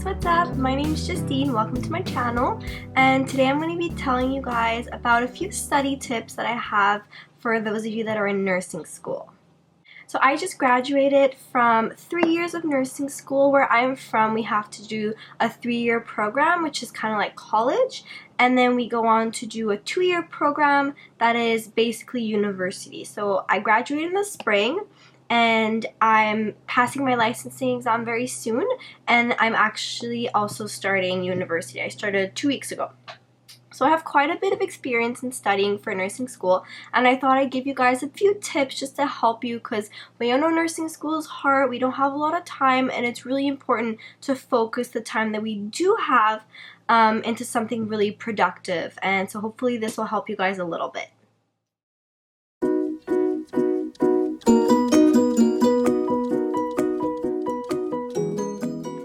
guys, what's up? My name is Justine. Welcome to my channel, and today I'm going to be telling you guys about a few study tips that I have for those of you that are in nursing school. So I just graduated from 3 years of nursing school. Where I'm from, we have to do a 3-year program, which is kind of like college, and then we go on to do a 2-year program that is basically university. So I graduated in the spring, and I'm passing my licensing exam very soon, and I'm actually also starting university. I started 2 weeks ago. So I have quite a bit of experience in studying for nursing school, and I thought I'd give you guys a few tips just to help you, because we all know nursing school is hard, we don't have a lot of time, and it's really important to focus the time that we do have into something really productive. And so hopefully this will help you guys a little bit.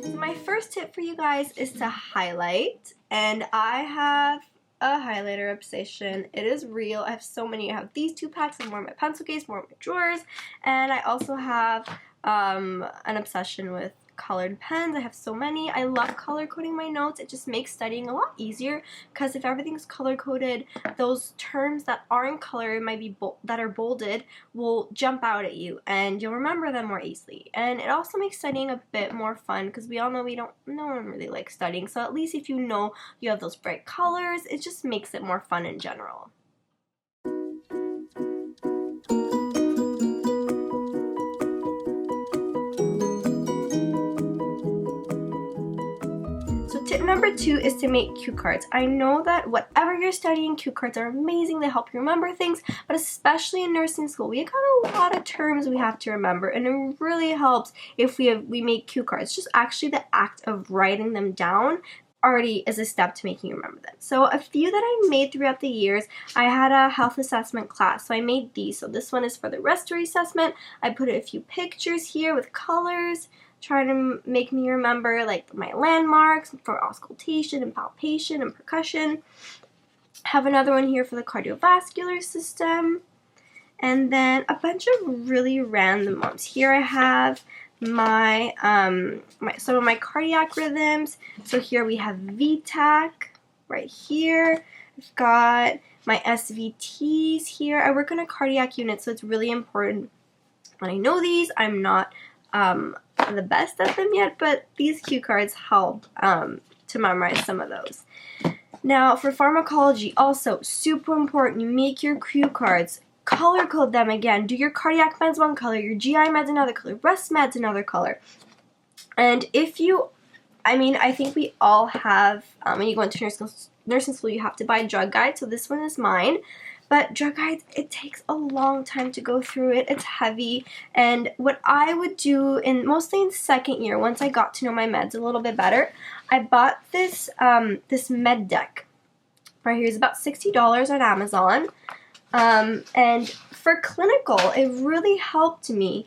So my first tip for you guys is to highlight, and I have a highlighter obsession. It is real. I have so many. I have these 2 packs and more in my pencil case, more in my drawers, and I also have an obsession with colored pens. I have so many. I love color coding my notes. It just makes studying a lot easier, because if everything's color coded, those terms that aren't colored, might be that are bolded, will jump out at you and you'll remember them more easily. And it also makes studying a bit more fun, because we all know no one really likes studying, so at least if you know you have those bright colors, it just makes it more fun in general. Tip number 2 is to make cue cards. I know that whatever you're studying, cue cards are amazing. They help you remember things, but especially in nursing school, we got a lot of terms we have to remember, and it really helps if we make cue cards. Just actually the act of writing them down already is a step to making you remember them. So a few that I made throughout the years, I had a health assessment class, so I made these. So this one is for the respiratory assessment. I put a few pictures here with colors, trying to make me remember like my landmarks for auscultation and palpation and percussion. Have another one here for the cardiovascular system, and then a bunch of really random ones. Here I have my some of my cardiac rhythms. So here we have VTAC right here. I've got my SVTs here. I work on a cardiac unit, so it's really important when I know these. I'm not the best at them yet, but these cue cards help to memorize some of those. Now for pharmacology, also super important, you make your cue cards, color code them again. Do your cardiac meds one color, your GI meds another color, breast meds another color. And I think we all have, when you go into nursing school, you have to buy a drug guide, so this one is mine. But drug guides, it takes a long time to go through it. It's heavy. And what I would do, mostly in second year, once I got to know my meds a little bit better, I bought this this med deck right here. It's about $60 on Amazon. And for clinical, it really helped me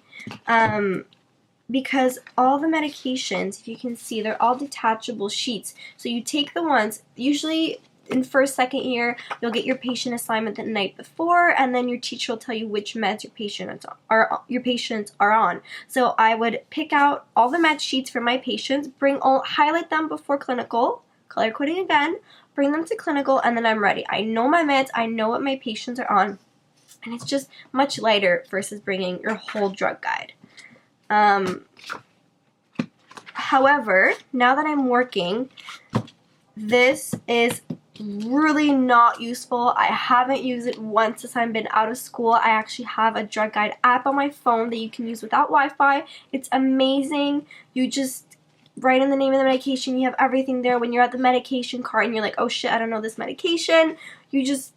because all the medications, if you can see, they're all detachable sheets. So you take the ones, usually in first, second year, you'll get your patient assignment the night before, and then your teacher will tell you which meds your patients are on. So I would pick out all the med sheets for my patients, highlight them before clinical, color coding again, bring them to clinical, and then I'm ready. I know my meds, I know what my patients are on, and it's just much lighter versus bringing your whole drug guide. However, now that I'm working, this is really not useful. I haven't used it once since I've been out of school. I actually have a drug guide app on my phone that you can use without Wi-Fi. It's amazing. You just write in the name of the medication. You have everything there. When you're at the medication cart and you're like, oh shit, I don't know this medication, you just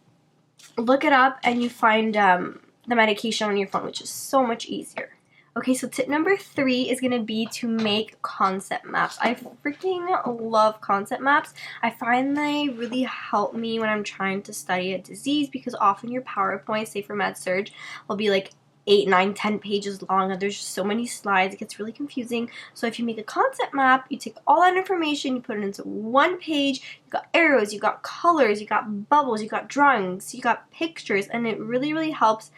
look it up and you find the medication on your phone, which is so much easier. Okay, so tip number 3 is going to be to make concept maps. I freaking love concept maps. I find they really help me when I'm trying to study a disease, because often your PowerPoint, say for med surg, will be like 8, 9, 10 pages long, and there's just so many slides, it gets really confusing. So if you make a concept map, you take all that information, you put it into one page, you got arrows, you got colors, you got bubbles, you got drawings, you got pictures, and it really, really helps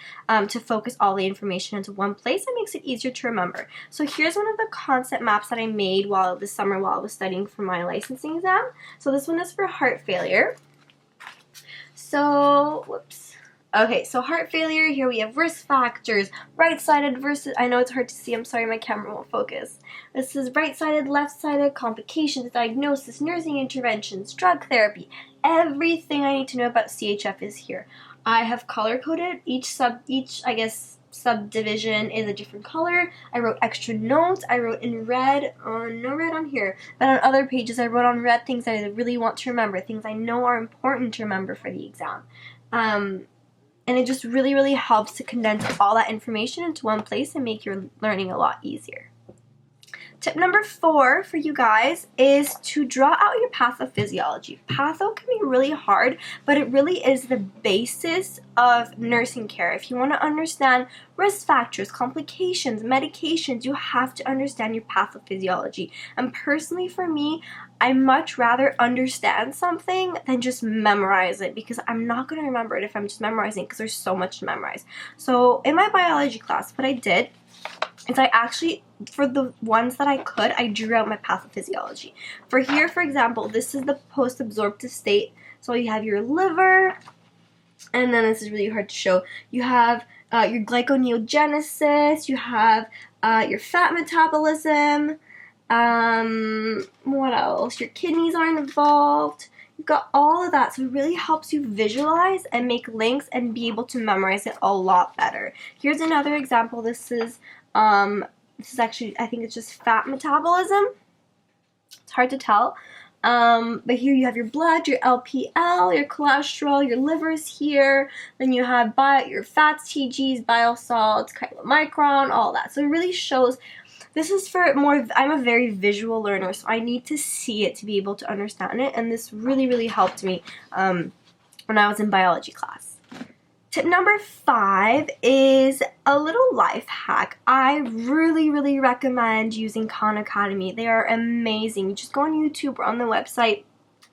to focus all the information into one place and makes it easier to remember. So here's one of the concept maps that I made this summer while I was studying for my licensing exam. So this one is for heart failure. So, whoops. Okay, so heart failure, here we have risk factors, right-sided versus, I know it's hard to see, I'm sorry my camera won't focus. This is right-sided, left-sided, complications, diagnosis, nursing interventions, drug therapy. Everything I need to know about CHF is here. I have color-coded, each subdivision is a different color. I wrote extra notes, I wrote in red, no red on here, but on other pages I wrote on red things that I really want to remember, things I know are important to remember for the exam. And it just really, really helps to condense all that information into one place and make your learning a lot easier. Tip number 4 for you guys is to draw out your pathophysiology. Patho can be really hard, but it really is the basis of nursing care. If you want to understand risk factors, complications, medications, you have to understand your pathophysiology. And personally for me, I much rather understand something than just memorize it, because I'm not going to remember it if I'm just memorizing, because there's so much to memorize. So in my biology class, what I did is I actually, for the ones that I could, I drew out my pathophysiology. For here, for example, this is the post-absorptive state. So you have your liver, and then this is really hard to show. You have your glyconeogenesis, you have your fat metabolism, what else? Your kidneys are involved. You've got all of that, so it really helps you visualize and make links and be able to memorize it a lot better. Here's another example. This is actually, I think it's just fat metabolism. It's hard to tell. But here you have your blood, your LPL, your cholesterol, your liver's here. Then you have your fats, TGs, bile salts, chylomicron, all that. So it really shows. This is for more, I'm a very visual learner, so I need to see it to be able to understand it, and this really, really helped me when I was in biology class. Tip number 5 is a little life hack. I really, really recommend using Khan Academy. They are amazing. You just go on YouTube or on the website.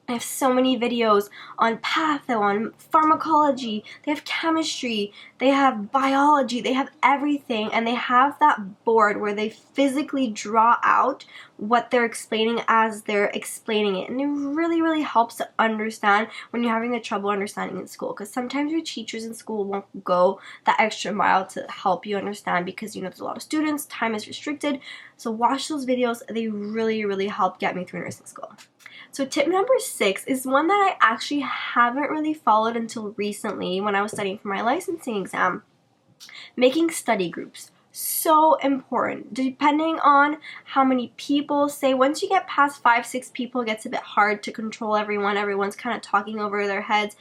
They have so many videos on patho, on pharmacology, they have chemistry, they have biology, they have everything, and they have that board where they physically draw out what they're explaining as they're explaining it. And it really, really helps to understand when you're having the trouble understanding in school, because sometimes your teachers in school won't go that extra mile to help you understand, because there's a lot of students, time is restricted. So watch those videos. They really, really help get me through nursing school. So tip number 6 is one that I actually haven't really followed until recently when I was studying for my licensing exam. Making study groups. So important. Depending on how many people, say once you get past 5, 6 people, it gets a bit hard to control everyone. Everyone's kind of talking over their heads.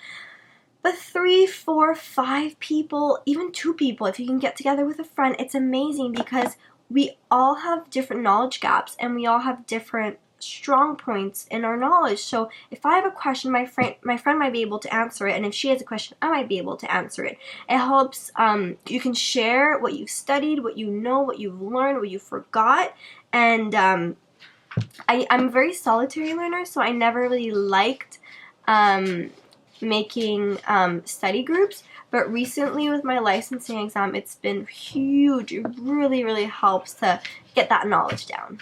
But 3, 4, 5 people, even 2 people, if you can get together with a friend, it's amazing, because we all have different knowledge gaps and we all have different strong points in our knowledge. So if I have a question, my friend might be able to answer it, and if she has a question, I might be able to answer it. It helps, you can share what you've studied, what you know, what you've learned, what you forgot, and I'm a very solitary learner, so I never really liked making study groups. But recently with my licensing exam, it's been huge. It really, really helps to get that knowledge down.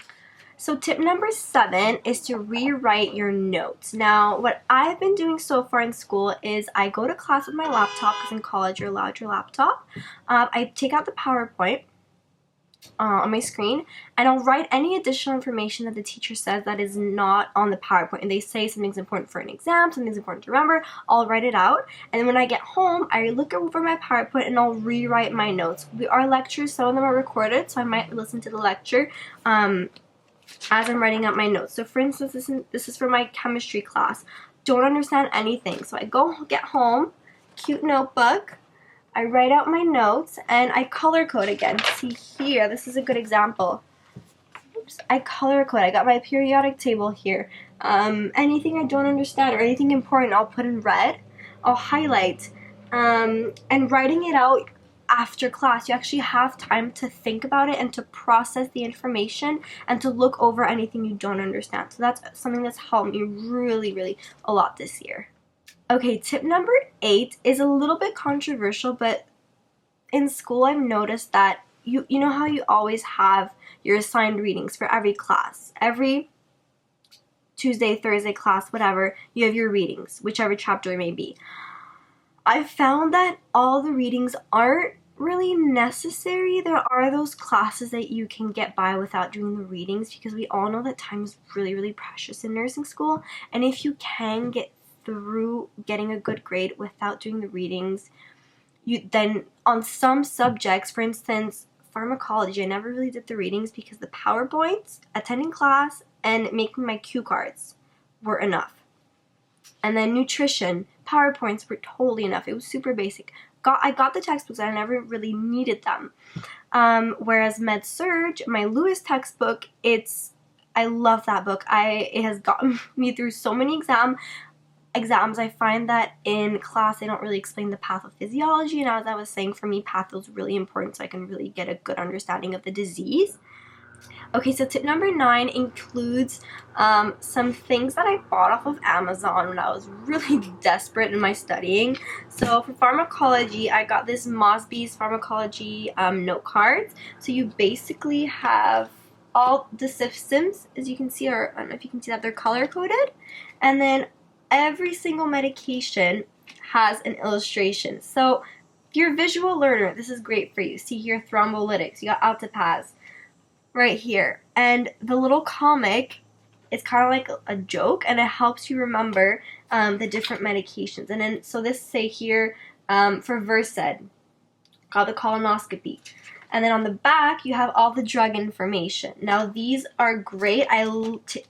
So tip number 7 is to rewrite your notes. Now, what I've been doing so far in school is I go to class with my laptop, because in college you're allowed your laptop. I take out the PowerPoint on my screen, and I'll write any additional information that the teacher says that is not on the PowerPoint. And they say something's important for an exam, something's important to remember, I'll write it out. And then when I get home, I look over my PowerPoint and I'll rewrite my notes. Our lectures, some of them are recorded, so I might listen to the lecture as I'm writing out my notes. So for instance, this is for my chemistry class. Don't understand anything. So I get home, cute notebook, I write out my notes, and I color code again. See here, this is a good example. Oops, I color code. I got my periodic table here. Anything I don't understand or anything important, I'll put in red. I'll highlight. And writing it out, after class. You actually have time to think about it and to process the information and to look over anything you don't understand. So that's something that's helped me really, really a lot this year. Okay, tip number 8 is a little bit controversial, but in school I've noticed that you know how you always have your assigned readings for every class. Every Tuesday, Thursday class, whatever, you have your readings, whichever chapter it may be. I found that all the readings aren't really necessary. There are those classes that you can get by without doing the readings, because we all know that time is really, really precious in nursing school. And if you can get through getting a good grade without doing the readings, then on some subjects, for instance, pharmacology, I never really did the readings because the PowerPoints, attending class, and making my cue cards were enough. And then nutrition, PowerPoints were totally enough. It was super basic. I got the textbooks and I never really needed them. Whereas Med Surg, my Lewis textbook, I love that book. It has gotten me through so many exams. I find that in class they don't really explain the pathophysiology, and as I was saying, for me patho is really important so I can really get a good understanding of the disease. Okay, so tip number 9 includes some things that I bought off of Amazon when I was really desperate in my studying. So for pharmacology, I got this Mosby's pharmacology note cards. So you basically have all the systems, as you can see, or I don't know if you can see that, they're color coded, and then every single medication has an illustration. So if you're a visual learner, this is great for you. See here, thrombolytics, you got Altipaz right here. And the little comic is kind of like a joke, and it helps you remember the different medications. And then, so this say here, for Versed, got the colonoscopy. And then on the back, you have all the drug information. Now, these are great. I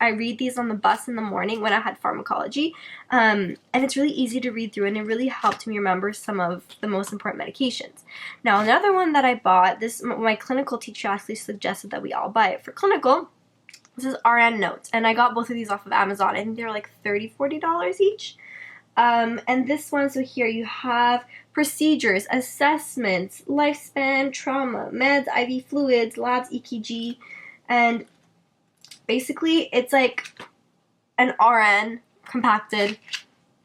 read these on the bus in the morning when I had pharmacology. And it's really easy to read through, and it really helped me remember some of the most important medications. Now, another one that I bought, my clinical teacher actually suggested that we all buy it for clinical. This is RN Notes, and I got both of these off of Amazon. I think they were like $30, $40 each. And this one, so here you have procedures, assessments, lifespan, trauma, meds, IV fluids, labs, EKG, and basically it's like an RN compacted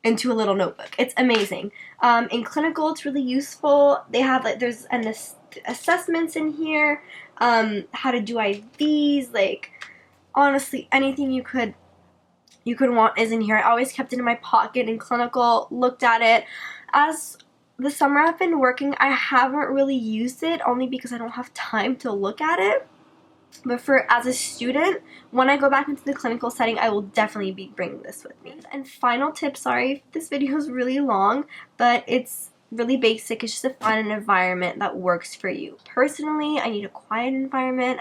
into a little notebook. It's amazing. In clinical, it's really useful. They have there's assessments in here, how to do IVs, like honestly anything you could want is in here. I always kept it in my pocket in clinical, looked at it. As the summer I've been working, I haven't really used it, only because I don't have time to look at it. But as a student, when I go back into the clinical setting, I will definitely be bringing this with me. And final tip, sorry if this video is really long, but it's really basic. It's just to find an environment that works for you. Personally, I need a quiet environment.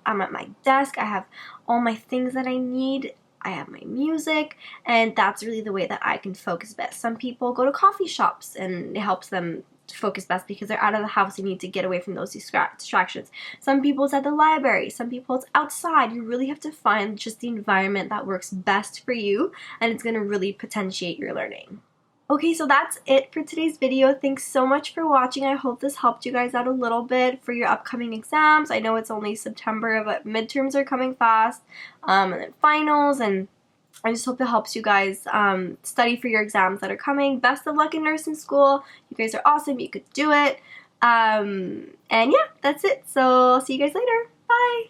I'm at my desk. I have all my things that I need. I have my music, and that's really the way that I can focus best. Some people go to coffee shops, and it helps them to focus best because they're out of the house and need to get away from those distractions. Some people it's at the library, some people it's outside. You really have to find just the environment that works best for you, and it's going to really potentiate your learning. Okay, so that's it for today's video. Thanks so much for watching. I hope this helped you guys out a little bit for your upcoming exams. I know it's only September, but midterms are coming fast, and then finals, and I just hope it helps you guys study for your exams that are coming. Best of luck in nursing school. You guys are awesome. You could do it. And yeah, that's it. So I'll see you guys later. Bye!